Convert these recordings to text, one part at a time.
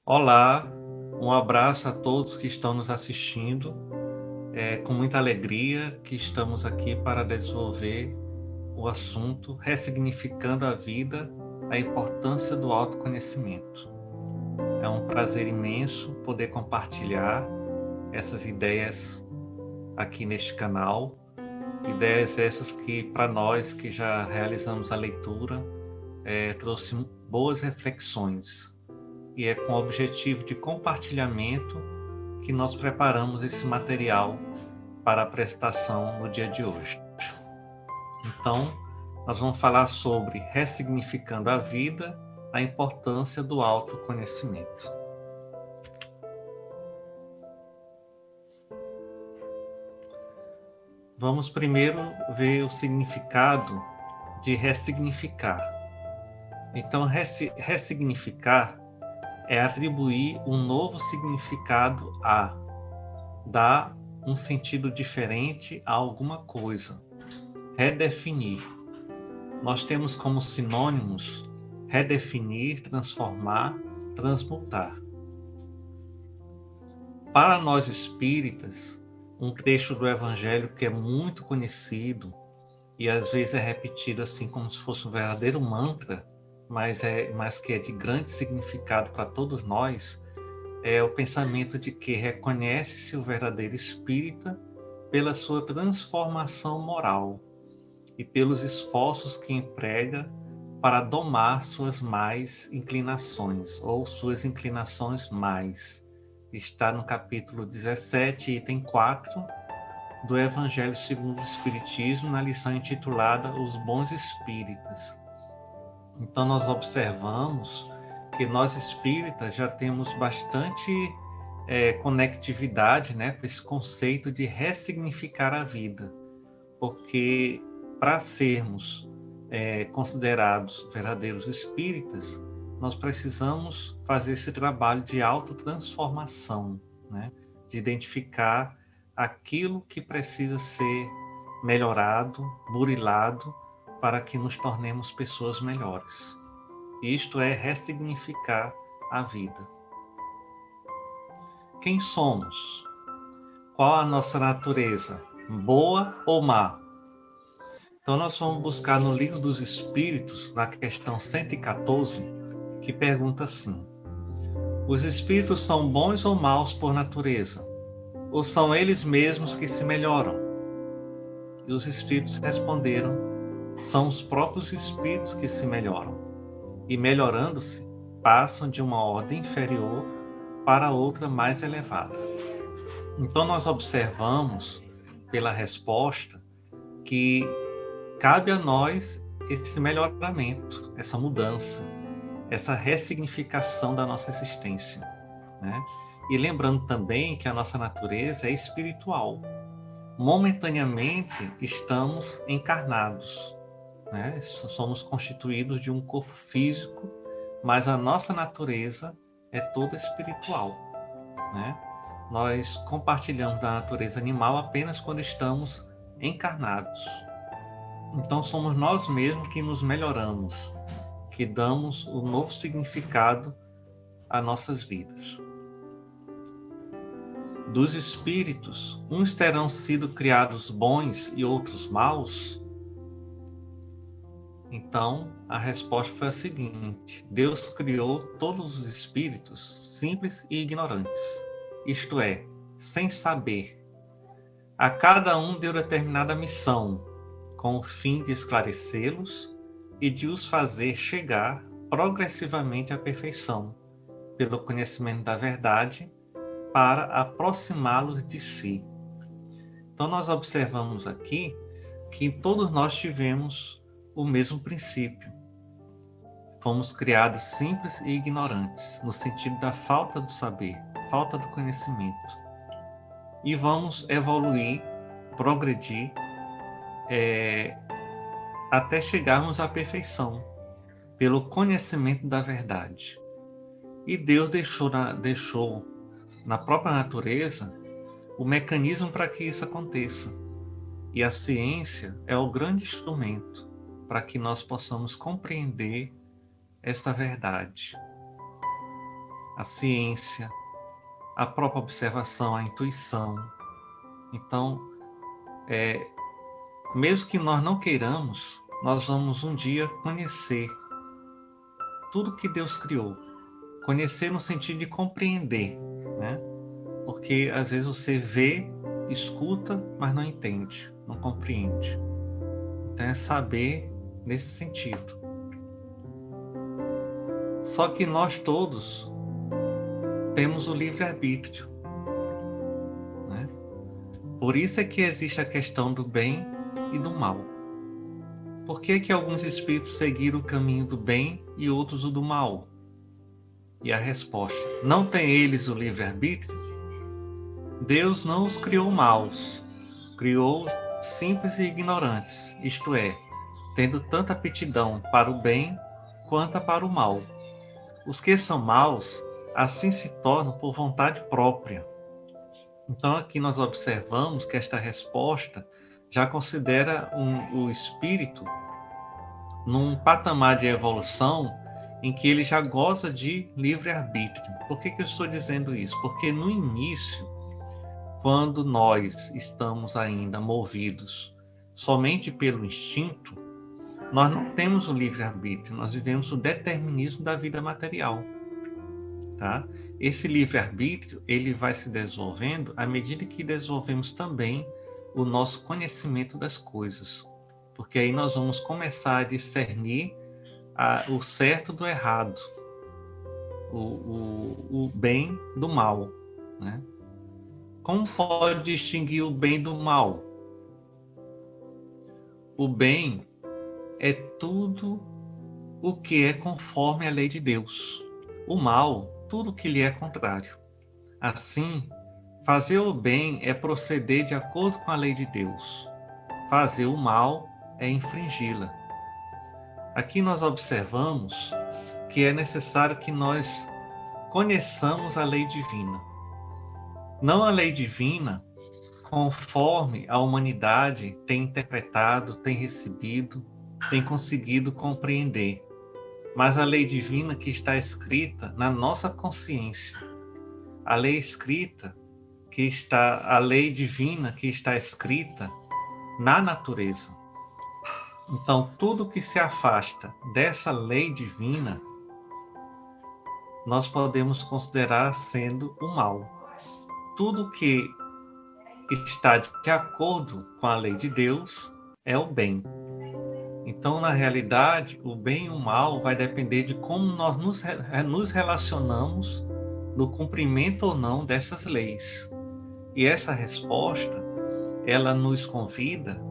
Olá, um abraço a todos que estão nos assistindo. É com muita alegria que estamos aqui para desenvolver o assunto Ressignificando a Vida, a importância do autoconhecimento. É um prazer imenso poder compartilhar essas ideias aqui neste canal. Ideias essas que, para nós que já realizamos a leitura, trouxe boas reflexões. E é com o objetivo de compartilhamento que nós preparamos esse material para a apresentação no dia de hoje. Então, nós vamos falar sobre ressignificando a vida, a importância do autoconhecimento. Vamos primeiro ver o significado de ressignificar. Então, ressignificar é atribuir um novo significado a, dar um sentido diferente a alguma coisa. Redefinir. Nós temos como sinônimos redefinir, transformar, transmutar. Para nós espíritas, um trecho do Evangelho que é muito conhecido e às vezes é repetido assim como se fosse um verdadeiro mantra, mas que é de grande significado para todos nós, é o pensamento de que reconhece-se o verdadeiro espírita pela sua transformação moral e pelos esforços que emprega para domar suas mais inclinações, ou suas inclinações mais. Está no capítulo 17, item 4, do Evangelho segundo o Espiritismo, na lição intitulada Os Bons Espíritas. Então nós observamos que nós espíritas já temos bastante conectividade, né, com esse conceito de ressignificar a vida, porque para sermos considerados verdadeiros espíritas, nós precisamos fazer esse trabalho de autotransformação, né? De identificar aquilo que precisa ser melhorado, burilado, para que nos tornemos pessoas melhores. Isto é ressignificar a vida. Quem somos? Qual a nossa natureza? Boa ou má? Então nós vamos buscar no Livro dos Espíritos, na questão 114, que pergunta assim: os espíritos são bons ou maus por natureza? Ou são eles mesmos que se melhoram? E os espíritos responderam: são os próprios espíritos que se melhoram. E melhorando-se, passam de uma ordem inferior para outra mais elevada. Então nós observamos pela resposta que cabe a nós esse melhoramento, essa mudança, essa ressignificação da nossa existência, né? E lembrando também que a nossa natureza é espiritual. Momentaneamente estamos encarnados, né? Somos constituídos de um corpo físico, mas a nossa natureza é toda espiritual, né? Nós compartilhamos da natureza animal apenas quando estamos encarnados. Então somos nós mesmos que nos melhoramos, que damos o novo significado a nossas vidas. Dos espíritos, uns terão sido criados bons e outros maus? Então, a resposta foi a seguinte: Deus criou todos os espíritos simples e ignorantes, isto é, sem saber. A cada um deu determinada missão, com o fim de esclarecê-los e de os fazer chegar progressivamente à perfeição, pelo conhecimento da verdade, para aproximá-los de si. Então nós observamos aqui que todos nós tivemos o mesmo princípio. Fomos criados simples e ignorantes, no sentido da falta do saber, falta do conhecimento. E vamos evoluir, progredir, até chegarmos à perfeição, pelo conhecimento da verdade. E Deus deixou na própria natureza o mecanismo para que isso aconteça. E a ciência é o grande instrumento para que nós possamos compreender esta verdade. a ciência, a própria observação, a intuição. Então, mesmo que nós não queiramos, nós vamos um dia conhecer tudo que Deus criou. Conhecer no sentido de compreender, né? Porque às vezes você vê, escuta, mas não entende, não compreende. Então é saber nesse sentido. Só que nós todos temos o livre-arbítrio, né? Por isso é que existe a questão do bem e do mal. Por que que alguns espíritos seguiram o caminho do bem e outros o do mal? E a resposta: não tem eles o livre-arbítrio? Deus não os criou maus, criou-os simples e ignorantes, isto é, tendo tanta aptidão para o bem quanto para o mal. Os que são maus, assim se tornam por vontade própria. Então aqui nós observamos que esta resposta já considera o espírito num patamar de evolução em que ele já goza de livre-arbítrio. Por que eu estou dizendo isso? Porque no início, quando nós estamos ainda movidos somente pelo instinto, nós não temos o livre-arbítrio, nós vivemos o determinismo da vida material. Tá? Esse livre-arbítrio, ele vai se desenvolvendo à medida que desenvolvemos também o nosso conhecimento das coisas. Porque aí nós vamos começar a discernir o certo do errado, o bem do mal, né? Como pode distinguir o bem do mal? O bem é tudo o que é conforme a lei de Deus. O mal, tudo que lhe é contrário. Assim, fazer o bem é proceder de acordo com a lei de Deus. Fazer o mal é infringi-la. Aqui nós observamos que é necessário que nós conheçamos a lei divina. Não a lei divina conforme a humanidade tem interpretado, tem recebido, tem conseguido compreender, mas a lei divina que está escrita na nossa consciência. A lei escrita a lei divina que está escrita na natureza. Então, tudo que se afasta dessa lei divina, nós podemos considerar sendo o mal. Tudo que está de acordo com a lei de Deus é o bem. Então, na realidade, o bem e o mal vai depender de como nós nos relacionamos no cumprimento ou não dessas leis. E essa resposta, ela nos convida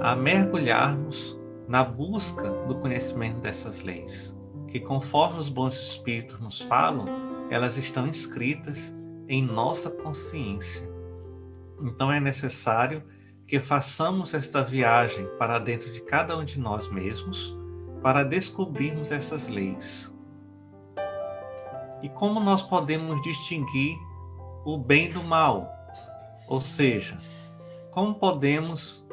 a mergulharmos na busca do conhecimento dessas leis, que conforme os bons espíritos nos falam, elas estão inscritas em nossa consciência. Então é necessário que façamos esta viagem para dentro de cada um de nós mesmos, para descobrirmos essas leis. E como nós podemos distinguir o bem do mal? Ou seja, como podemos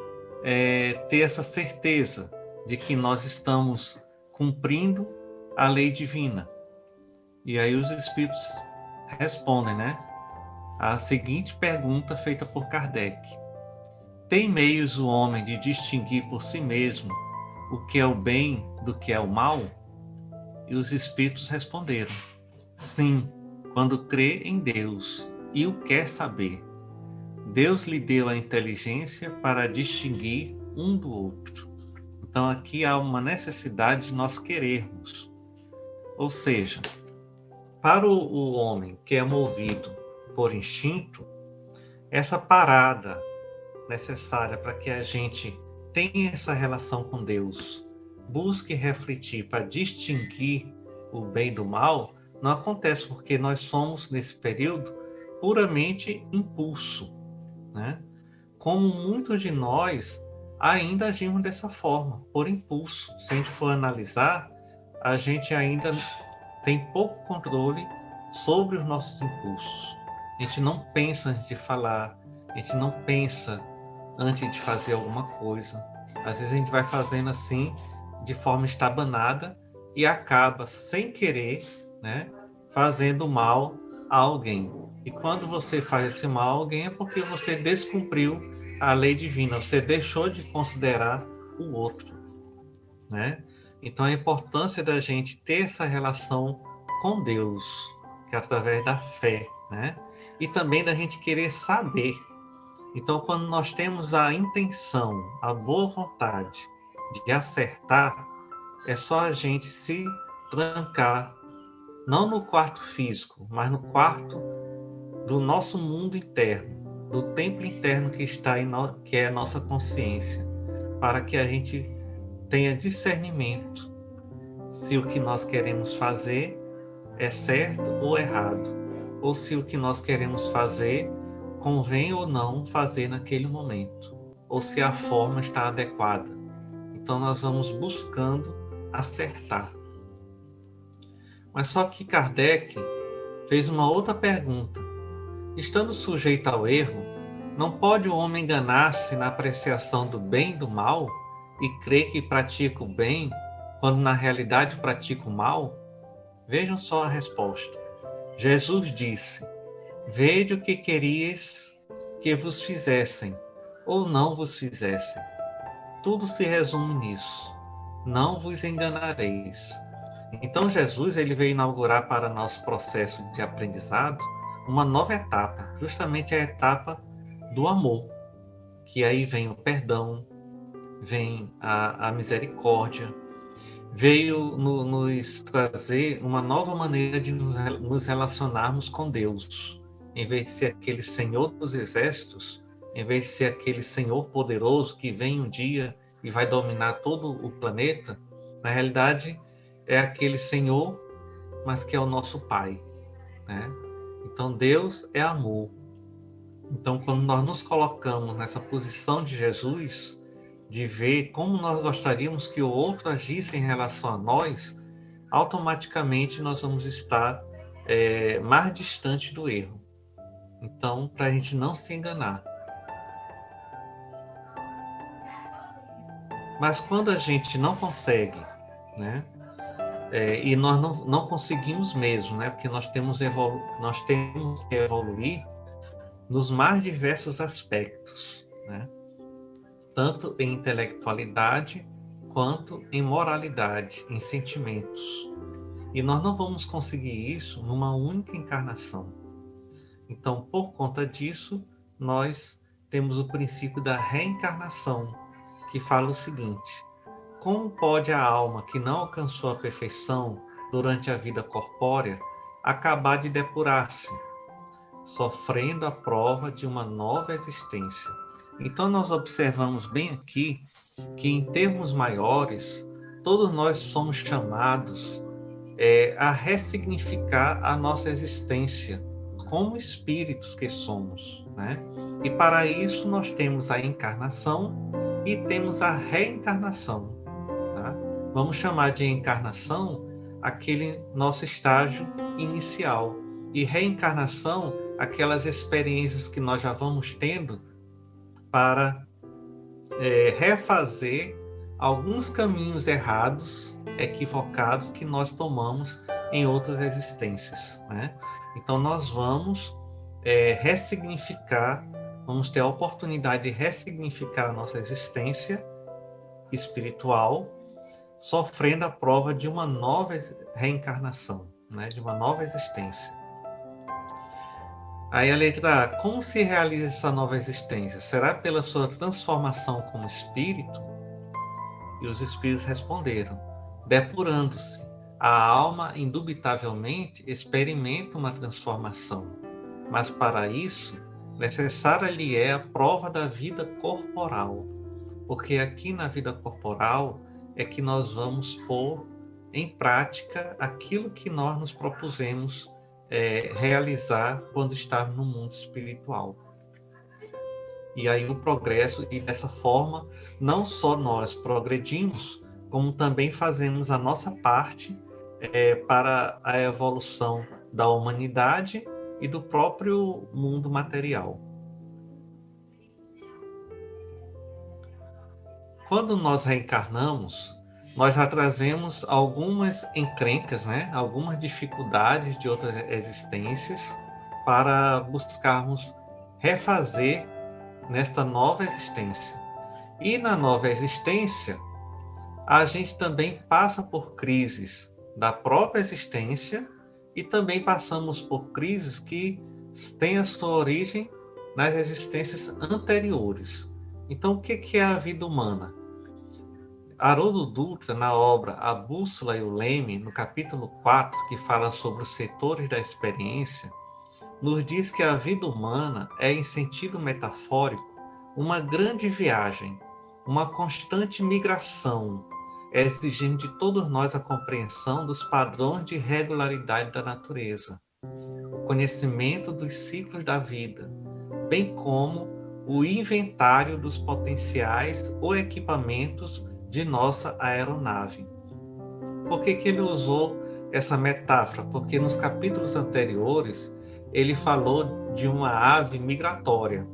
ter essa certeza de que nós estamos cumprindo a lei divina? E aí os espíritos respondem, né? A seguinte pergunta feita por Kardec: tem meios o homem de distinguir por si mesmo o que é o bem do que é o mal? E os espíritos responderam: sim, quando crê em Deus e o quer saber. Deus lhe deu a inteligência para distinguir um do outro. Então aqui há uma necessidade de nós querermos. Ou seja, para o homem que é movido por instinto, essa parada necessária para que a gente tenha essa relação com Deus, busque refletir para distinguir o bem do mal, não acontece porque nós somos, nesse período, puramente impulso, né? Como muitos de nós ainda agimos dessa forma, por impulso. Se a gente for analisar, a gente ainda tem pouco controle sobre os nossos impulsos. A gente não pensa antes de falar, a gente não pensa antes de fazer alguma coisa. Às vezes a gente vai fazendo assim, de forma estabanada, e acaba, sem querer, né, fazendo mal a alguém. E quando você faz esse mal a alguém é porque você descumpriu a lei divina, você deixou de considerar o outro, né? Então a importância da gente ter essa relação com Deus, que é através da fé, né? E também da gente querer saber. Então, quando nós temos a intenção, a boa vontade de acertar, é só a gente se trancar, não no quarto físico, mas no quarto do nosso mundo interno, do templo interno que está que é a nossa consciência, para que a gente tenha discernimento se o que nós queremos fazer é certo ou errado, ou se o que nós queremos fazer convém ou não fazer naquele momento, ou se a forma está adequada. Então nós vamos buscando acertar. Mas só que Kardec fez uma outra pergunta. Estando sujeito ao erro, não pode o homem enganar-se na apreciação do bem e do mal e crer que pratica o bem, quando na realidade pratica o mal? Vejam só a resposta. Jesus disse: Vede o que querias que vos fizessem, ou não vos fizessem. Tudo se resume nisso. Não vos enganareis. Então Jesus ele veio inaugurar para nosso processo de aprendizado uma nova etapa, justamente a etapa do amor, que aí vem o perdão, vem a misericórdia, veio nos trazer uma nova maneira de nos relacionarmos com Deus. Em vez de ser aquele Senhor dos exércitos, em vez de ser aquele Senhor poderoso que vem um dia e vai dominar todo o planeta, na realidade é aquele Senhor, mas que é o nosso Pai, né? Então Deus é amor. Então quando nós nos colocamos nessa posição de Jesus, de ver como nós gostaríamos que o outro agisse em relação a nós, automaticamente nós vamos estar mais distante do erro. Então, para a gente não se enganar. Mas quando a gente não consegue, né? E nós não conseguimos mesmo, né? Porque nós temos que evoluir nos mais diversos aspectos, né? Tanto em intelectualidade quanto em moralidade, em sentimentos. E nós não vamos conseguir isso numa única encarnação. Então, por conta disso, nós temos o princípio da reencarnação, que fala o seguinte: como pode a alma que não alcançou a perfeição durante a vida corpórea acabar de depurar-se, sofrendo a prova de uma nova existência? Então, nós observamos bem aqui que, em termos maiores, todos nós somos chamados a ressignificar a nossa existência como espíritos que somos, né? E para isso nós temos a encarnação e temos a reencarnação, tá? Vamos chamar de encarnação aquele nosso estágio inicial e reencarnação aquelas experiências que nós já vamos tendo para refazer alguns caminhos errados, equivocados que nós tomamos em outras existências, né? Então nós vamos ressignificar, vamos ter a oportunidade de ressignificar a nossa existência espiritual, sofrendo a prova de uma nova reencarnação, né? De uma nova existência. Aí a letra A, como se realiza essa nova existência? Será pela sua transformação como espírito? E os espíritos responderam: depurando-se, a alma indubitavelmente experimenta uma transformação, mas para isso necessária lhe é a prova da vida corporal, porque aqui na vida corporal é que nós vamos pôr em prática aquilo que nós nos propusemos realizar quando estarmos no mundo espiritual. E aí o progresso, e dessa forma, não só nós progredimos, como também fazemos a nossa parte para a evolução da humanidade e do próprio mundo material. Quando nós reencarnamos, nós já trazemos algumas encrencas, né? Algumas dificuldades de outras existências para buscarmos refazer nesta nova existência. E na nova existência, a gente também passa por crises da própria existência e também passamos por crises que têm a sua origem nas existências anteriores. Então, o que é a vida humana? Haroldo Dutra, na obra A Bússola e o Leme, no capítulo 4, que fala sobre os setores da experiência, nos diz que a vida humana é, em sentido metafórico, uma grande viagem, uma constante migração, exigindo de todos nós a compreensão dos padrões de regularidade da natureza, o conhecimento dos ciclos da vida, bem como o inventário dos potenciais ou equipamentos de nossa aeronave. Por que ele usou essa metáfora? Porque nos capítulos anteriores ele falou de uma ave migratória.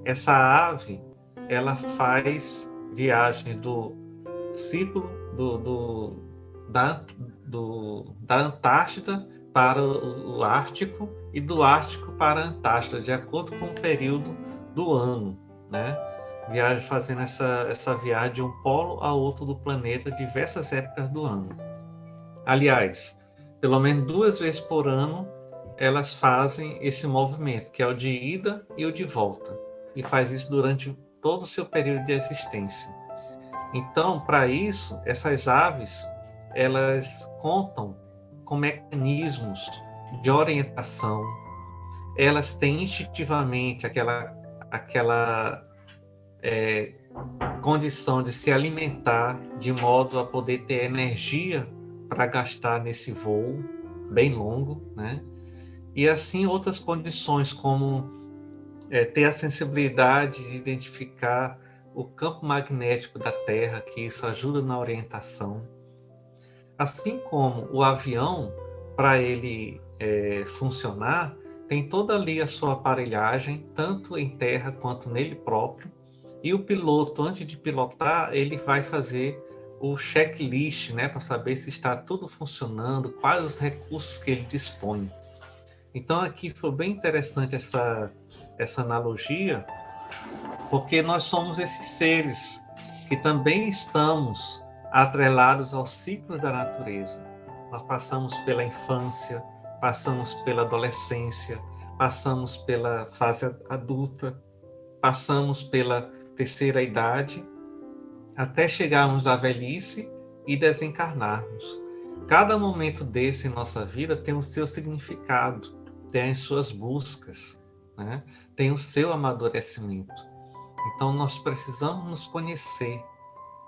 Essa ave, ela faz viagem do ciclo da Antártida para o Ártico e do Ártico para a Antártida, de acordo com o período do ano, né? Fazendo essa viagem de um polo a outro do planeta, diversas épocas do ano. Aliás, pelo menos 2 vezes por ano, elas fazem esse movimento, que é o de ida e o de volta, e faz isso durante todo o seu período de existência. Então, para isso, essas aves, elas contam com mecanismos de orientação, elas têm instintivamente aquela condição de se alimentar de modo a poder ter energia para gastar nesse voo bem longo, né? E assim outras condições, como ter a sensibilidade de identificar o campo magnético da Terra, que isso ajuda na orientação. Assim como o avião, para ele funcionar, tem toda ali a sua aparelhagem, tanto em terra quanto nele próprio, e o piloto, antes de pilotar, ele vai fazer o checklist, né, para saber se está tudo funcionando, quais os recursos que ele dispõe. Então aqui foi bem interessante essa analogia, porque nós somos esses seres que também estamos atrelados aos ciclos da natureza. Nós passamos pela infância, passamos pela adolescência, passamos pela fase adulta, passamos pela terceira idade, até chegarmos à velhice e desencarnarmos. Cada momento desse em nossa vida tem o seu significado, tem as suas buscas, né? Tem o seu amadurecimento. Então nós precisamos nos conhecer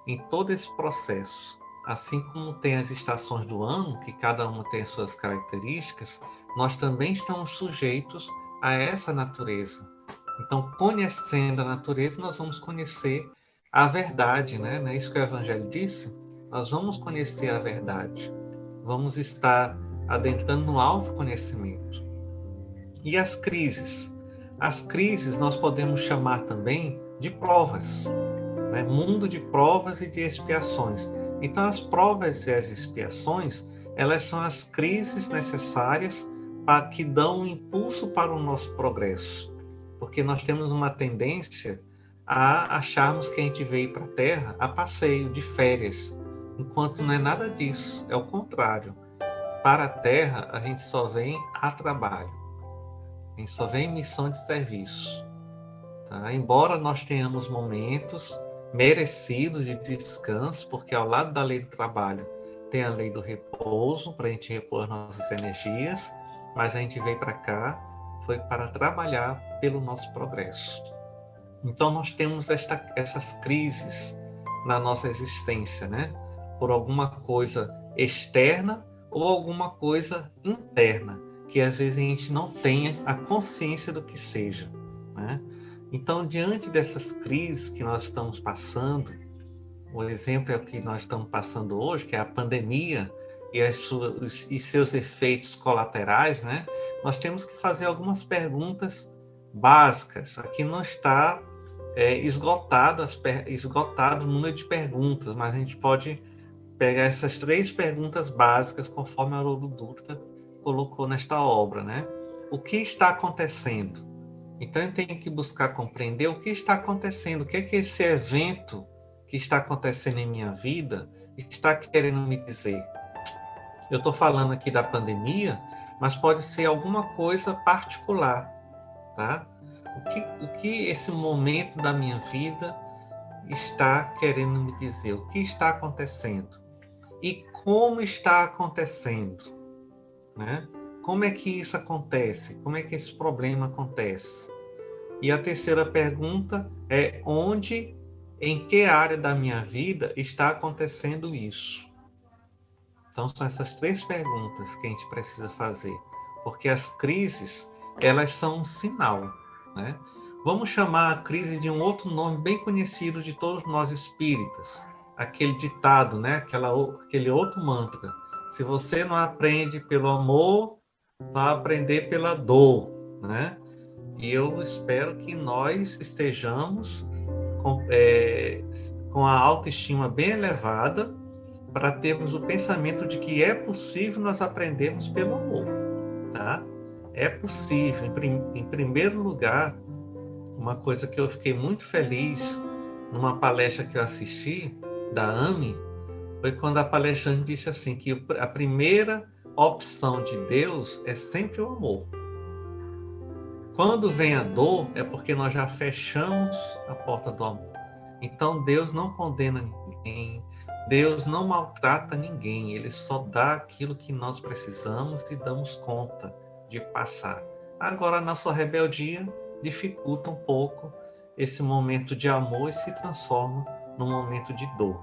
em todo esse processo. Assim como tem as estações do ano, que cada uma tem as suas características, nós também estamos sujeitos a essa natureza. Então, conhecendo a natureza, nós vamos conhecer a verdade, né? Não é isso que o Evangelho disse? Nós vamos conhecer a verdade. Vamos estar adentrando no autoconhecimento. E as crises? As crises nós podemos chamar também de provas, né? Mundo de provas e de expiações. Então, as provas e as expiações, elas são as crises necessárias que dão um impulso para o nosso progresso. Porque nós temos uma tendência a acharmos que a gente veio para a Terra a passeio, de férias, enquanto não é nada disso, é o contrário. Para a Terra, a gente só vem a trabalho, a gente só vem em missão de serviço. Tá? Embora nós tenhamos momentos merecidos de descanso, porque ao lado da lei do trabalho tem a lei do repouso, para a gente repor nossas energias, mas a gente veio para cá foi para trabalhar pelo nosso progresso. Então nós temos essas crises na nossa existência, né? Por alguma coisa externa ou alguma coisa interna, que às vezes a gente não tenha a consciência do que seja, né? Então, diante dessas crises que nós estamos passando, o exemplo é o que nós estamos passando hoje, que é a pandemia e seus efeitos colaterais, né? Nós temos que fazer algumas perguntas básicas. Aqui não está esgotado o número de perguntas, mas a gente pode pegar essas 3 perguntas básicas, conforme Haroldo Dutra colocou nesta obra, né? O que está acontecendo? Então, eu tenho que buscar compreender o que está acontecendo, o que é que esse evento que está acontecendo em minha vida está querendo me dizer. Eu estou falando aqui da pandemia, mas pode ser alguma coisa particular, tá? O que esse momento da minha vida está querendo me dizer? O que está acontecendo? E como está acontecendo? Né? Como é que isso acontece? Como é que esse problema acontece? E a terceira pergunta é onde, em que área da minha vida está acontecendo isso? Então, são essas 3 perguntas que a gente precisa fazer. Porque as crises, elas são um sinal, né? Vamos chamar a crise de um outro nome bem conhecido de todos nós espíritas. Aquele ditado, né? Aquele outro mantra. Se você não aprende pelo amor, vai aprender pela dor, né? E eu espero que nós estejamos com a autoestima bem elevada para termos o pensamento de que é possível nós aprendermos pelo amor, tá? É possível. Em primeiro lugar, uma coisa que eu fiquei muito feliz numa palestra que eu assisti, da AME, foi quando a palestrante disse assim, que a primeira opção de Deus é sempre o amor. Quando vem a dor, é porque nós já fechamos a porta do amor. Então, Deus não condena ninguém, Deus não maltrata ninguém, Ele só dá aquilo que nós precisamos e damos conta de passar. Agora, a nossa rebeldia dificulta um pouco esse momento de amor e se transforma num momento de dor.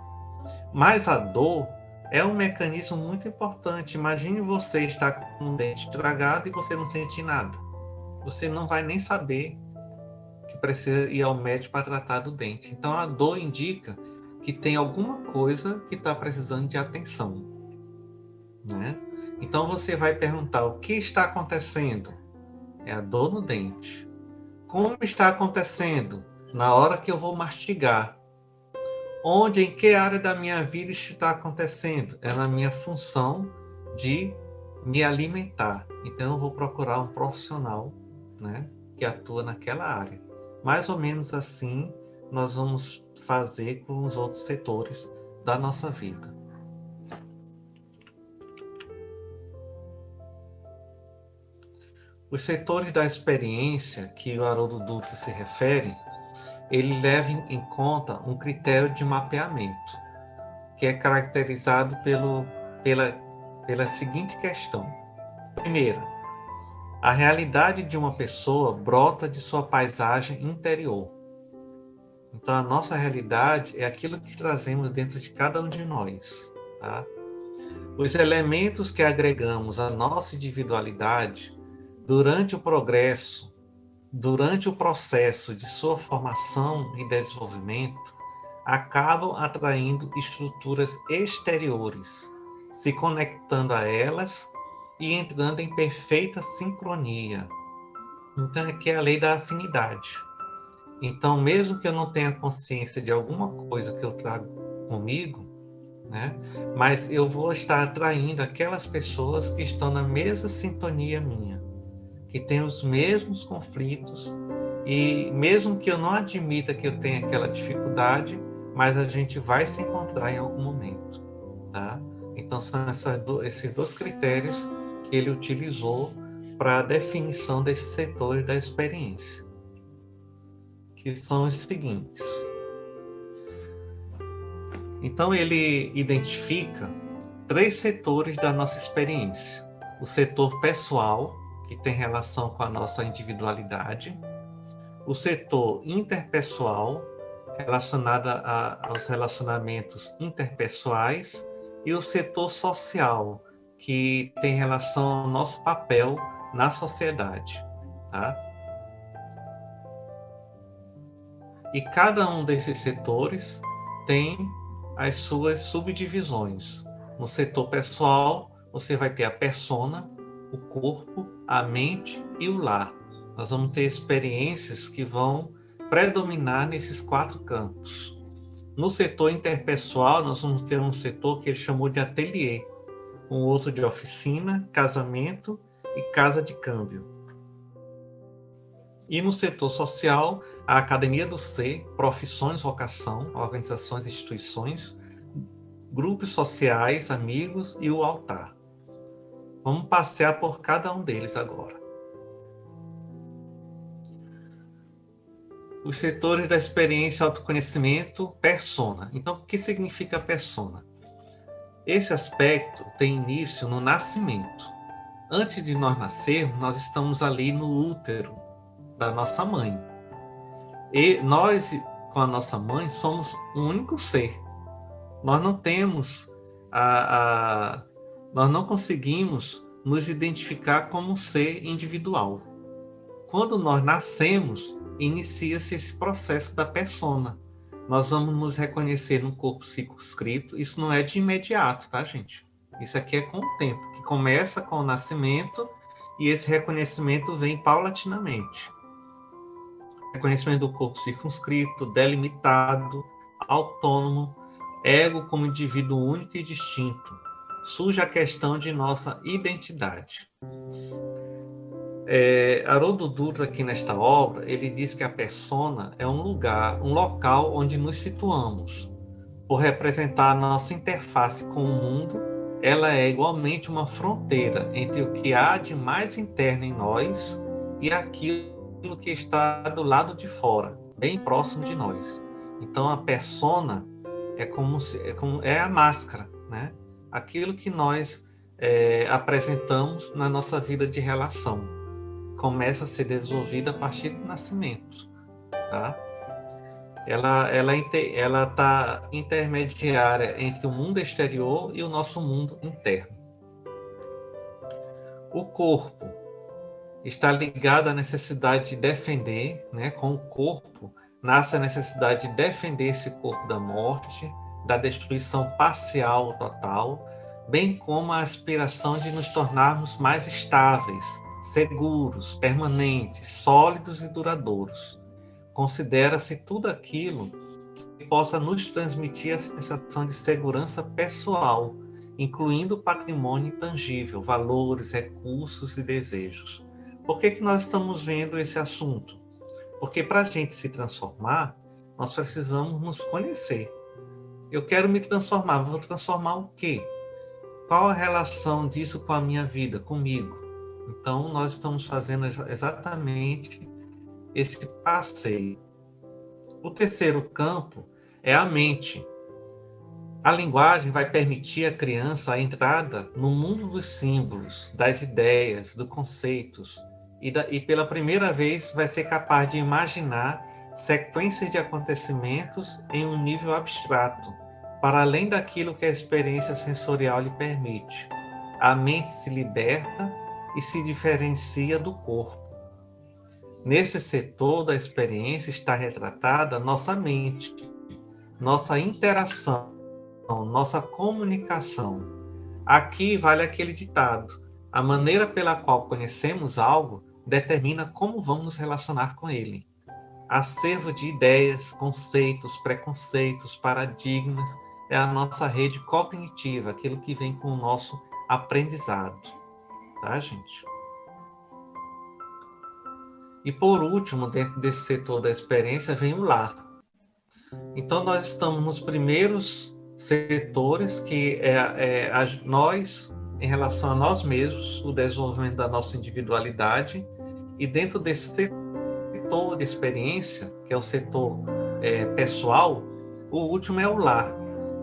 Mas a dor é um mecanismo muito importante. Imagine você estar com um dente estragado e você não sentir nada. Você não vai nem saber que precisa ir ao médico para tratar do dente. Então, a dor indica que tem alguma coisa que está precisando de atenção, né? Então, você vai perguntar o que está acontecendo? É a dor no dente. Como está acontecendo? Na hora que eu vou mastigar. Onde, em que área da minha vida isso está acontecendo? É na minha função de me alimentar. Então, eu vou procurar um profissional, né, que atua naquela área. Mais ou menos assim, nós vamos fazer com os outros setores da nossa vida. Os setores da experiência que o Haroldo Dutra se refere, ele leva em conta um critério de mapeamento, que é caracterizado pela seguinte questão. Primeira, a realidade de uma pessoa brota de sua paisagem interior. Então, a nossa realidade é aquilo que trazemos dentro de cada um de nós, tá? Os elementos que agregamos à nossa individualidade durante o progresso, durante o processo de sua formação e desenvolvimento, acabam atraindo estruturas exteriores, se conectando a elas e entrando em perfeita sincronia. Então, aqui é a lei da afinidade. Então, mesmo que eu não tenha consciência de alguma coisa que eu trago comigo, né, mas eu vou estar atraindo aquelas pessoas que estão na mesma sintonia minha, que têm os mesmos conflitos, e mesmo que eu não admita que eu tenha aquela dificuldade, mas a gente vai se encontrar em algum momento, tá? Então, são esses 2 critérios que ele utilizou para a definição desses setores da experiência, que são os seguintes. Então, ele identifica 3 setores da nossa experiência. O setor pessoal, que tem relação com a nossa individualidade. O setor interpessoal, relacionado aos relacionamentos interpessoais. E o setor social, que tem relação ao nosso papel na sociedade, tá? E cada um desses setores tem as suas subdivisões. No setor pessoal, você vai ter a persona, o corpo, a mente e o lar. Nós vamos ter experiências que vão predominar nesses 4 campos. No setor interpessoal, nós vamos ter um setor que ele chamou de ateliê, um outro de oficina, casamento e casa de câmbio. E no setor social, a Academia do Ser, profissões, vocação, organizações e instituições, grupos sociais, amigos e o altar. Vamos passear por cada um deles agora. Os setores da experiência, autoconhecimento, persona. Então, o que significa persona? Esse aspecto tem início no nascimento. Antes de nós nascermos, nós estamos ali no útero da nossa mãe. E nós, com a nossa mãe, somos um único ser. Nós não temos nós não conseguimos nos identificar como um ser individual. Quando nós nascemos, inicia-se esse processo da persona. Nós vamos nos reconhecer num corpo circunscrito. Isso não é de imediato, tá, gente? Isso aqui é com o tempo, que começa com o nascimento e esse reconhecimento vem paulatinamente. Reconhecimento do corpo circunscrito, delimitado, autônomo, ego como indivíduo único e distinto. Surge a questão de nossa identidade. Haroldo Dutra, aqui nesta obra, ele diz que a persona é um lugar, um local onde nos situamos. Por representar a nossa interface com o mundo, ela é igualmente uma fronteira entre o que há de mais interno em nós e aquilo que está do lado de fora, bem próximo de nós. Então, a persona é a máscara, né? Aquilo que nós apresentamos na nossa vida de relação. Começa a ser desenvolvida a partir do nascimento, tá? Ela está intermediária entre o mundo exterior e o nosso mundo interno. O corpo está ligado à necessidade de defender, né? Com o corpo nasce a necessidade de defender esse corpo da morte, da destruição parcial ou total, bem como a aspiração de nos tornarmos mais estáveis, seguros, permanentes, sólidos e duradouros. Considera-se tudo aquilo que possa nos transmitir a sensação de segurança pessoal, incluindo o patrimônio intangível, valores, recursos e desejos. Por que nós estamos vendo esse assunto? Porque para a gente se transformar, nós precisamos nos conhecer. Eu quero me transformar, vou transformar o quê? Qual a relação disso com a minha vida, comigo? Então, nós estamos fazendo exatamente esse passeio. O terceiro campo é a mente. A linguagem vai permitir à criança a entrada no mundo dos símbolos, das ideias, dos conceitos, e pela primeira vez vai ser capaz de imaginar sequências de acontecimentos em um nível abstrato, para além daquilo que a experiência sensorial lhe permite. A mente se liberta e se diferencia do corpo. Nesse setor da experiência está retratada nossa mente, nossa interação, nossa comunicação. Aqui vale aquele ditado: a maneira pela qual conhecemos algo determina como vamos nos relacionar com ele. Acervo de ideias, conceitos, preconceitos, paradigmas é a nossa rede cognitiva, aquilo que vem com o nosso aprendizado. Tá, gente? E por último, dentro desse setor da experiência, vem o lar. Então, nós estamos nos primeiros setores, que nós, em relação a nós mesmos, o desenvolvimento da nossa individualidade, e dentro desse setor de experiência, que é o setor pessoal, o último é o lar.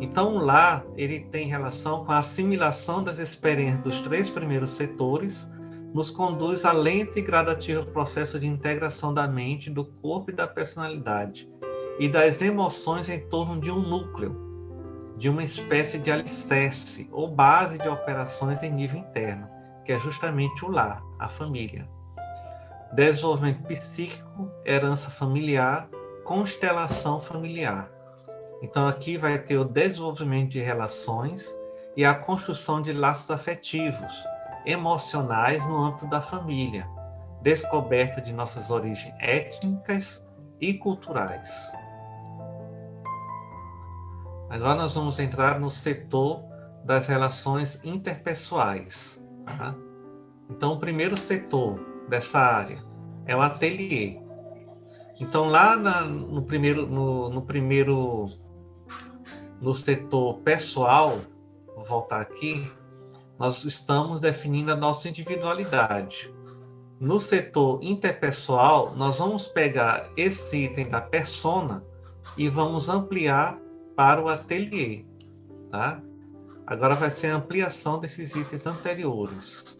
Então, o lar, ele tem relação com a assimilação das experiências dos 3 primeiros setores, nos conduz a lento e gradativo processo de integração da mente, do corpo e da personalidade, e das emoções em torno de um núcleo, de uma espécie de alicerce ou base de operações em nível interno, que é justamente o lar, a família. Desenvolvimento psíquico, herança familiar, constelação familiar. Então aqui vai ter o desenvolvimento de relações e a construção de laços afetivos, emocionais no âmbito da família, descoberta de nossas origens étnicas e culturais. Agora nós vamos entrar no setor das relações interpessoais. Tá? Então, o primeiro setor dessa área é o ateliê. Então, lá no setor pessoal, vou voltar aqui, nós estamos definindo a nossa individualidade. No setor interpessoal, nós vamos pegar esse item da persona e vamos ampliar para o ateliê, tá? Agora vai ser a ampliação desses itens anteriores.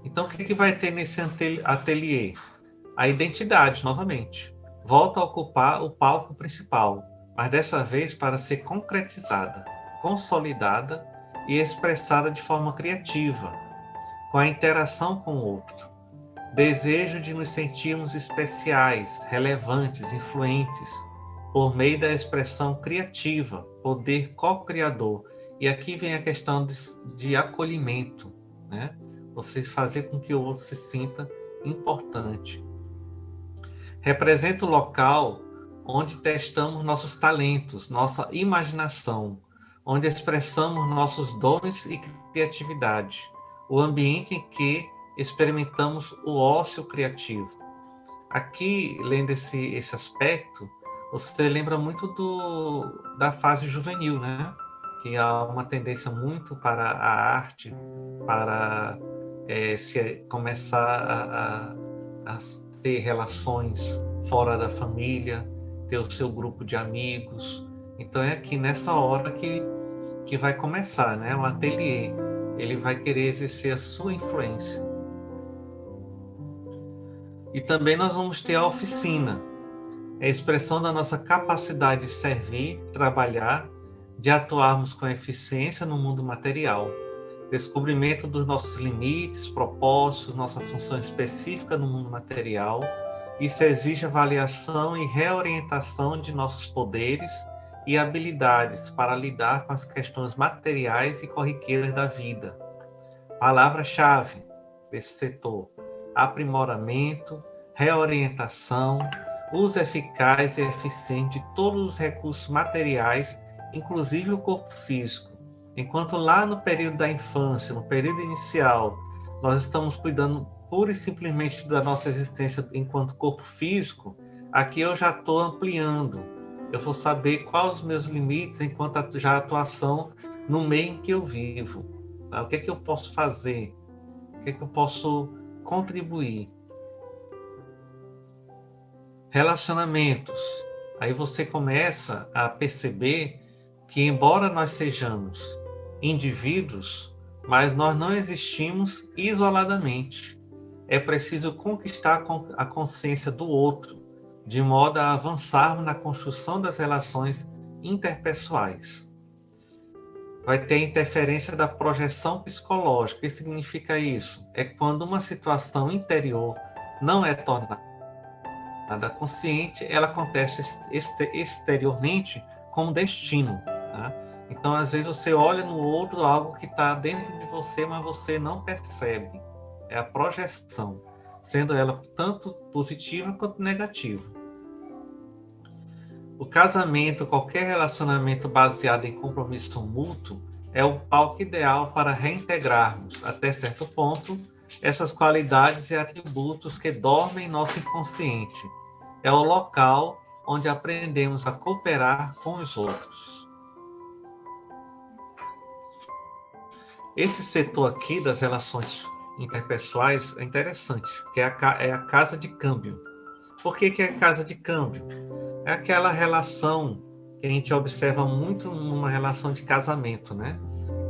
Então, o que vai ter nesse ateliê? A identidade, novamente. Volta a ocupar o palco principal, mas dessa vez para ser concretizada, consolidada e expressada de forma criativa, com a interação com o outro. Desejo de nos sentirmos especiais, relevantes, influentes, por meio da expressão criativa, poder co-criador. E aqui vem a questão de acolhimento, né? Você fazer com que o outro se sinta importante. Representa o local onde testamos nossos talentos, nossa imaginação, onde expressamos nossos dons e criatividade, o ambiente em que experimentamos o ócio criativo. Aqui, lendo esse aspecto, você lembra muito da fase juvenil, né? Que há uma tendência muito para a arte, para se começar a ter relações fora da família, ter o seu grupo de amigos. Então é aqui nessa hora que vai começar, né? O ateliê. Ele vai querer exercer a sua influência. E também nós vamos ter a oficina, é a expressão da nossa capacidade de servir, trabalhar, de atuarmos com eficiência no mundo material. Descobrimento dos nossos limites, propósitos, nossa função específica no mundo material. Isso exige avaliação e reorientação de nossos poderes e habilidades para lidar com as questões materiais e corriqueiras da vida. Palavra-chave desse setor: aprimoramento, reorientação, uso eficaz e eficiente de todos os recursos materiais, inclusive o corpo físico. Enquanto lá no período da infância, no período inicial, nós estamos cuidando pura e simplesmente da nossa existência enquanto corpo físico, aqui eu já estou ampliando. Eu vou saber quais os meus limites enquanto já atuação no meio em que eu vivo. Tá? O que é que eu posso fazer? O que é que eu posso contribuir? Relacionamentos. Aí você começa a perceber que, embora nós sejamos indivíduos, mas nós não existimos isoladamente. É preciso conquistar a consciência do outro, de modo a avançarmos na construção das relações interpessoais. Vai ter a interferência da projeção psicológica. O que significa isso? É quando uma situação interior não é tornada consciente, ela acontece exteriormente como destino. Tá? Então, às vezes, você olha no outro algo que está dentro de você, mas você não percebe. É a projeção, sendo ela tanto positiva quanto negativa. O casamento, qualquer relacionamento baseado em compromisso mútuo, é o palco ideal para reintegrarmos, até certo ponto, essas qualidades e atributos que dormem em nosso inconsciente. É o local onde aprendemos a cooperar com os outros. Esse setor aqui das relações interpessoais é interessante, que é a casa de câmbio. Por que é a casa de câmbio? É aquela relação que a gente observa muito numa relação de casamento, né?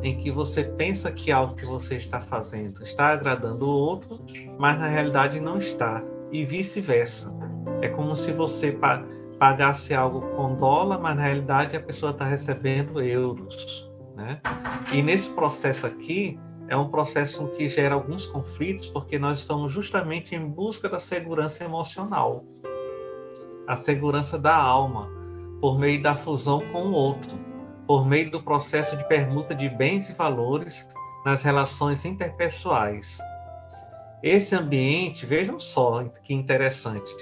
Em que você pensa que algo que você está fazendo está agradando o outro, mas na realidade não está, e vice-versa. É como se você pagasse algo com dólar, mas na realidade a pessoa está recebendo euros, né? E nesse processo aqui, é um processo que gera alguns conflitos, porque nós estamos justamente em busca da segurança emocional, a segurança da alma, por meio da fusão com o outro, por meio do processo de permuta de bens e valores nas relações interpessoais. Esse ambiente, vejam só que interessante,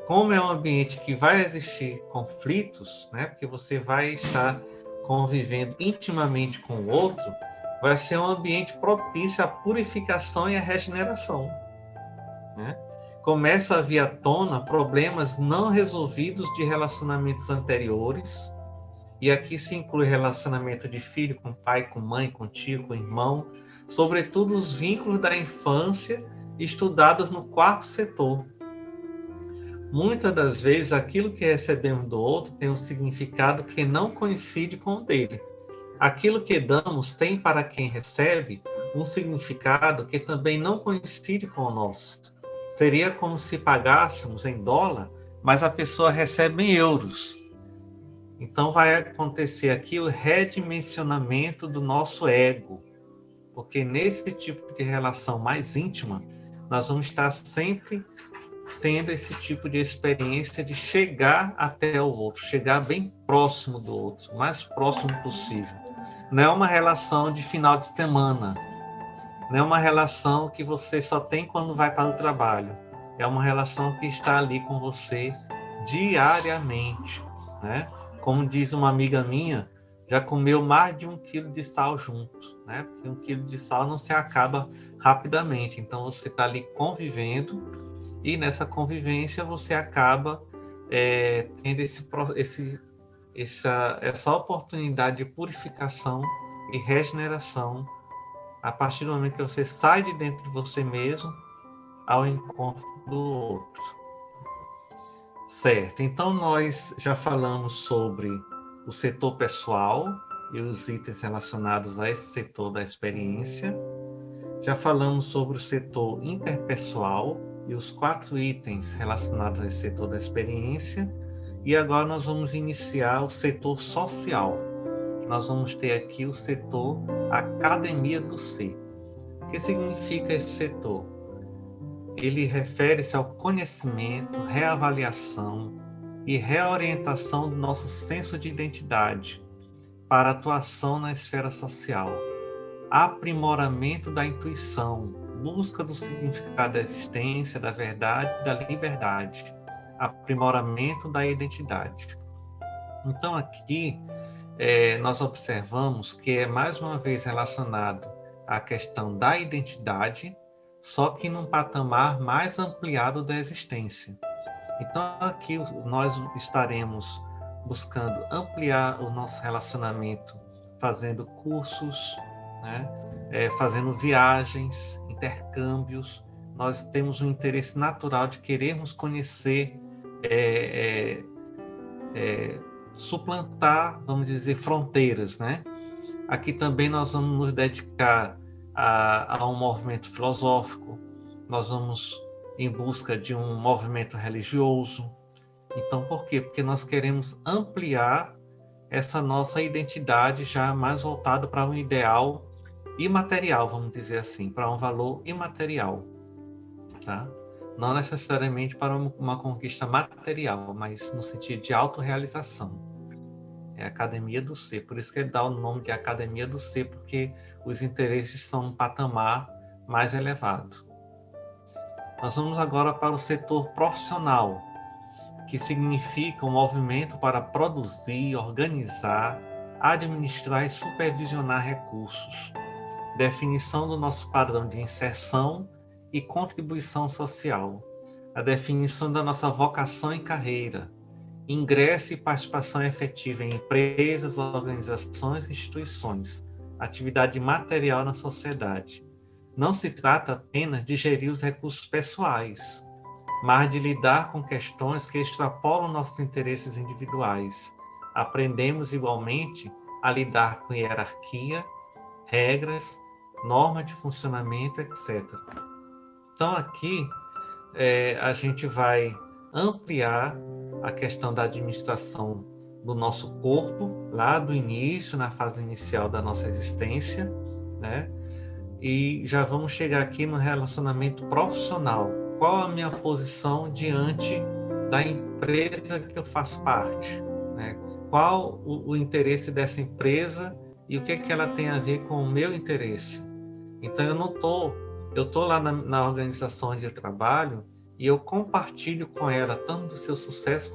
Como é um ambiente que vai existir conflitos, né? Porque você vai estar convivendo intimamente com o outro, vai ser um ambiente propício à purificação e à regeneração, né? Começa a vir à tona problemas não resolvidos de relacionamentos anteriores, e aqui se inclui relacionamento de filho com pai, com mãe, com tio, com irmão, sobretudo os vínculos da infância estudados no quarto setor. Muitas das vezes, aquilo que recebemos do outro tem um significado que não coincide com o dele. Aquilo que damos tem para quem recebe um significado que também não coincide com o nosso. Seria como se pagássemos em dólar, mas a pessoa recebe em euros. Então vai acontecer aqui o redimensionamento do nosso ego, porque nesse tipo de relação mais íntima, nós vamos estar sempre tendo esse tipo de experiência de chegar até o outro, chegar bem próximo do outro, o mais próximo possível. Não é uma relação de final de semana, não é uma relação que você só tem quando vai para o trabalho, é uma relação que está ali com você diariamente, né? Como diz uma amiga minha, já comeu mais de 1 quilo de sal junto, né? Porque 1 quilo de sal não se acaba rapidamente, então você está ali convivendo, e nessa convivência você acaba tendo essa oportunidade de purificação e regeneração a partir do momento que você sai de dentro de você mesmo ao encontro do outro. Certo, então nós já falamos sobre o setor pessoal e os itens relacionados a esse setor da experiência. Já falamos sobre o setor interpessoal e os 4 itens relacionados a esse setor da experiência. E agora nós vamos iniciar o setor social. Nós vamos ter aqui o setor Academia do Ser. O que significa esse setor? Ele refere-se ao conhecimento, reavaliação e reorientação do nosso senso de identidade para atuação na esfera social, aprimoramento da intuição, busca do significado da existência, da verdade e da liberdade, aprimoramento da identidade. Então aqui nós observamos que é mais uma vez relacionado à questão da identidade, só que num patamar mais ampliado da existência. Então aqui nós estaremos buscando ampliar o nosso relacionamento, fazendo cursos, né? Fazendo viagens, intercâmbios. Nós temos um interesse natural de querermos conhecer, suplantar, vamos dizer, fronteiras, né? Aqui também nós vamos nos dedicar a um movimento filosófico, nós vamos em busca de um movimento religioso. Então, por quê? Porque nós queremos ampliar essa nossa identidade já mais voltado para um ideal imaterial, vamos dizer assim, para um valor imaterial, tá? Não necessariamente para uma conquista material, mas no sentido de autorrealização. É a Academia do Ser, por isso que ele dá o nome de Academia do Ser, porque os interesses estão num patamar mais elevado. Nós vamos agora para o setor profissional, que significa um movimento para produzir, organizar, administrar e supervisionar recursos, definição do nosso padrão de inserção e contribuição social, a definição da nossa vocação e carreira, ingresso e participação efetiva em empresas, organizações e instituições, atividade material na sociedade. Não se trata apenas de gerir os recursos pessoais, mas de lidar com questões que extrapolam nossos interesses individuais. Aprendemos igualmente a lidar com hierarquia, regras, normas de funcionamento, etc. Então aqui a gente vai ampliar a questão da administração do nosso corpo, lá do início, na fase inicial da nossa existência, né? E já vamos chegar aqui no relacionamento profissional. Qual a minha posição diante da empresa que eu faço parte, né? Qual o interesse dessa empresa e o que ela tem a ver com o meu interesse? Então eu estou lá na organização onde eu trabalho e eu compartilho com ela tanto do seu sucesso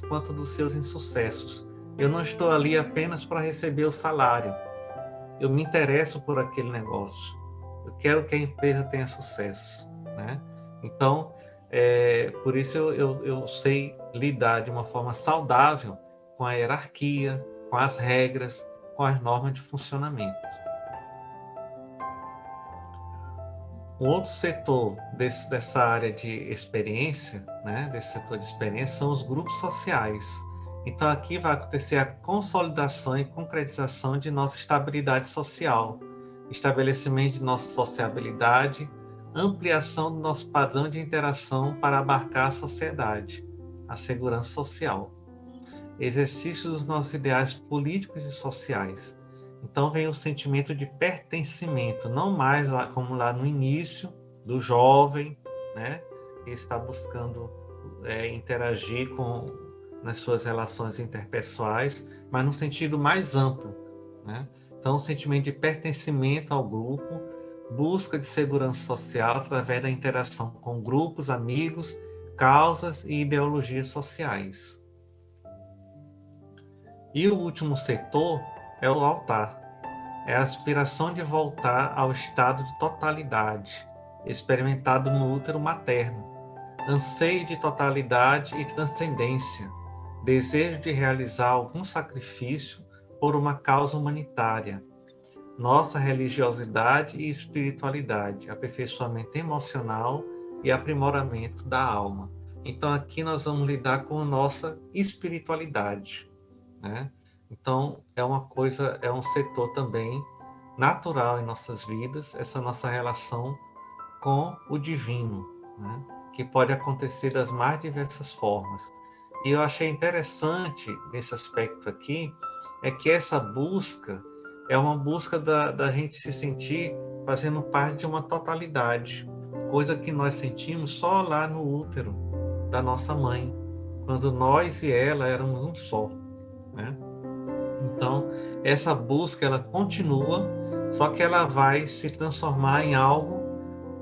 quanto dos seus insucessos. Eu não estou ali apenas para receber o salário. Eu me interesso por aquele negócio. Eu quero que a empresa tenha sucesso, né? Então, por isso eu sei lidar de uma forma saudável com a hierarquia, com as regras, com as normas de funcionamento. Um outro setor dessa área de experiência, né, desse setor de experiência, são os grupos sociais. Então, aqui vai acontecer a consolidação e concretização de nossa estabilidade social, estabelecimento de nossa sociabilidade, ampliação do nosso padrão de interação para abarcar a sociedade, a segurança social, exercício dos nossos ideais políticos e sociais. Então vem o sentimento de pertencimento, não mais lá, como lá no início do jovem, né, que está buscando interagir nas suas relações interpessoais, mas no sentido mais amplo, né? Então, o sentimento de pertencimento ao grupo, busca de segurança social através da interação com grupos, amigos, causas e ideologias sociais. E o último setor é o altar. É a aspiração de voltar ao estado de totalidade, experimentado no útero materno, anseio de totalidade e transcendência, desejo de realizar algum sacrifício por uma causa humanitária, nossa religiosidade e espiritualidade, aperfeiçoamento emocional e aprimoramento da alma. Então aqui nós vamos lidar com a nossa espiritualidade, né? Então é um setor também natural em nossas vidas, essa nossa relação com o divino, né? Que pode acontecer das mais diversas formas. E eu achei interessante nesse aspecto aqui, é que essa busca é uma busca da gente se sentir fazendo parte de uma totalidade, coisa que nós sentimos só lá no útero da nossa mãe, quando nós e ela éramos um só, né? Então, essa busca, ela continua, só que ela vai se transformar em algo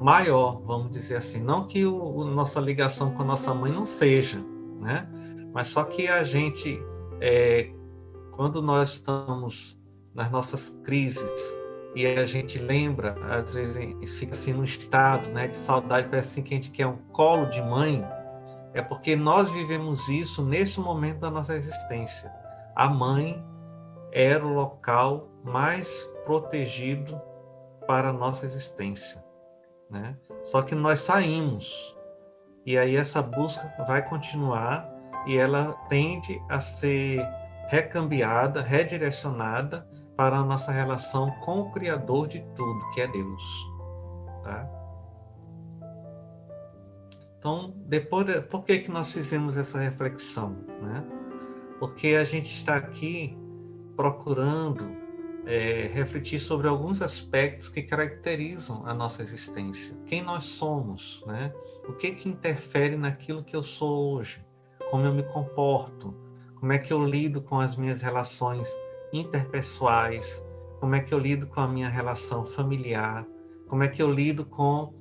maior, vamos dizer assim. Não que nossa ligação com a nossa mãe não seja, né? Mas só que a gente, quando nós estamos nas nossas crises e a gente lembra, às vezes fica assim num estado, né, de saudade, parece assim que a gente quer um colo de mãe, é porque nós vivemos isso nesse momento da nossa existência. A mãe era o local mais protegido para a nossa existência, né? Só que nós saímos, e aí essa busca vai continuar, e ela tende a ser recambiada, redirecionada para a nossa relação com o Criador de tudo, que é Deus, tá? Então, por que nós fizemos essa reflexão, né? Porque a gente está aqui procurando refletir sobre alguns aspectos que caracterizam a nossa existência. Quem nós somos, né? O que interfere naquilo que eu sou hoje? Como eu me comporto? Como é que eu lido com as minhas relações interpessoais? Como é que eu lido com a minha relação familiar? Como é que eu lido com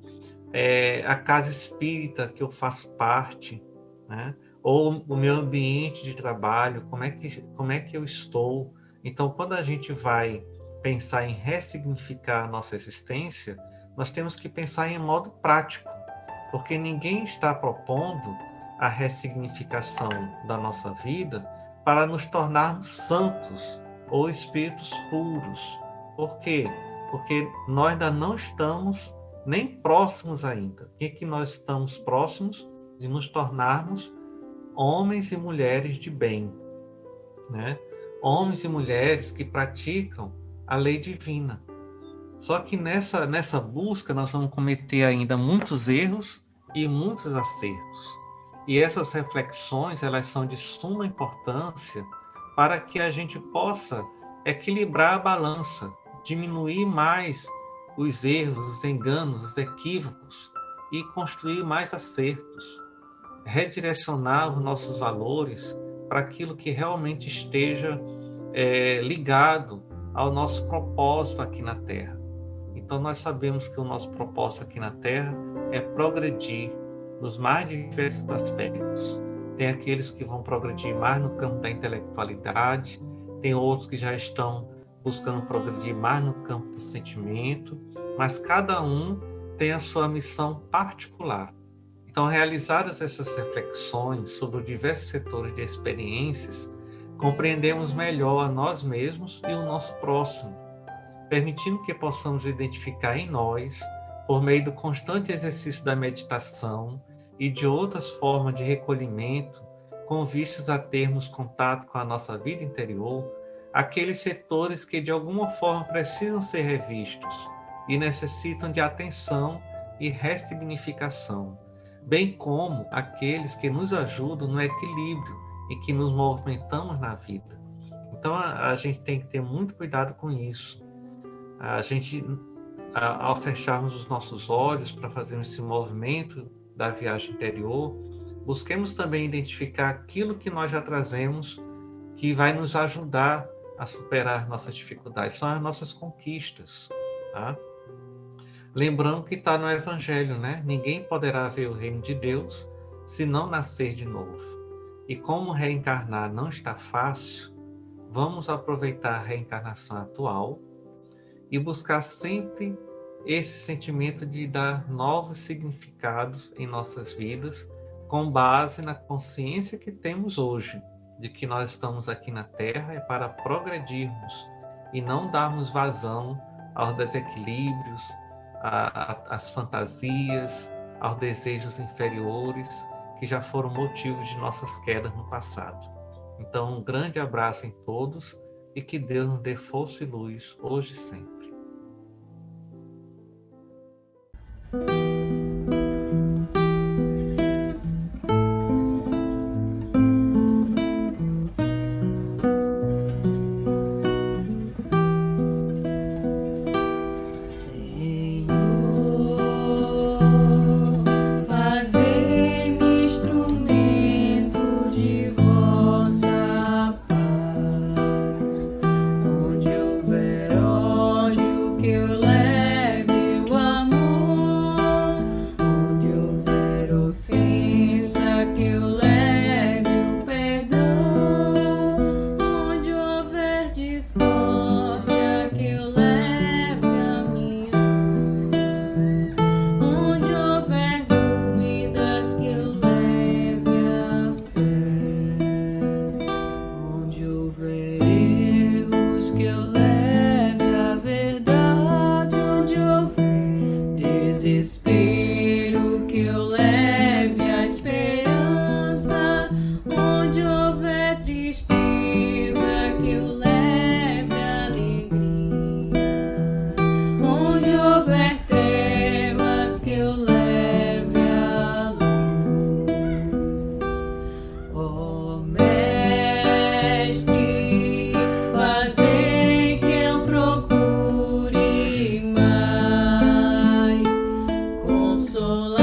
a casa espírita que eu faço parte, né? Ou o meu ambiente de trabalho, como é que eu estou? Então, quando a gente vai pensar em ressignificar a nossa existência, nós temos que pensar em modo prático, porque ninguém está propondo a ressignificação da nossa vida para nos tornarmos santos ou espíritos puros. Por quê? Porque nós ainda não estamos nem próximos ainda. O que nós estamos próximos? De nos tornarmos homens e mulheres de bem, né? Homens e mulheres que praticam a lei divina. Só que nessa busca nós vamos cometer ainda muitos erros e muitos acertos. E essas reflexões, elas são de suma importância para que a gente possa equilibrar a balança, diminuir mais os erros, os enganos, os equívocos e construir mais acertos, redirecionar os nossos valores para aquilo que realmente esteja ligado ao nosso propósito aqui na Terra. Então nós sabemos que o nosso propósito aqui na Terra é progredir, nos mais diversos aspectos. Tem aqueles que vão progredir mais no campo da intelectualidade, tem outros que já estão buscando progredir mais no campo do sentimento, mas cada um tem a sua missão particular. Então, realizadas essas reflexões sobre os diversos setores de experiências, compreendemos melhor a nós mesmos e o nosso próximo, permitindo que possamos identificar em nós, por meio do constante exercício da meditação e de outras formas de recolhimento, com vistas a termos contato com a nossa vida interior, aqueles setores que de alguma forma precisam ser revistos e necessitam de atenção e ressignificação, bem como aqueles que nos ajudam no equilíbrio e que nos movimentamos na vida. Então a gente tem que ter muito cuidado com isso. A gente, ao fecharmos os nossos olhos para fazermos esse movimento da viagem interior, busquemos também identificar aquilo que nós já trazemos que vai nos ajudar a superar nossas dificuldades, são as nossas conquistas, tá? Lembrando que está no Evangelho, né? Ninguém poderá ver o reino de Deus se não nascer de novo. E como reencarnar não está fácil, vamos aproveitar a reencarnação atual e buscar sempre esse sentimento de dar novos significados em nossas vidas, com base na consciência que temos hoje, de que nós estamos aqui na Terra é para progredirmos e não darmos vazão aos desequilíbrios, às fantasias, aos desejos inferiores que já foram motivos de nossas quedas no passado. Então, um grande abraço em todos e que Deus nos dê força e luz hoje e sempre. Sola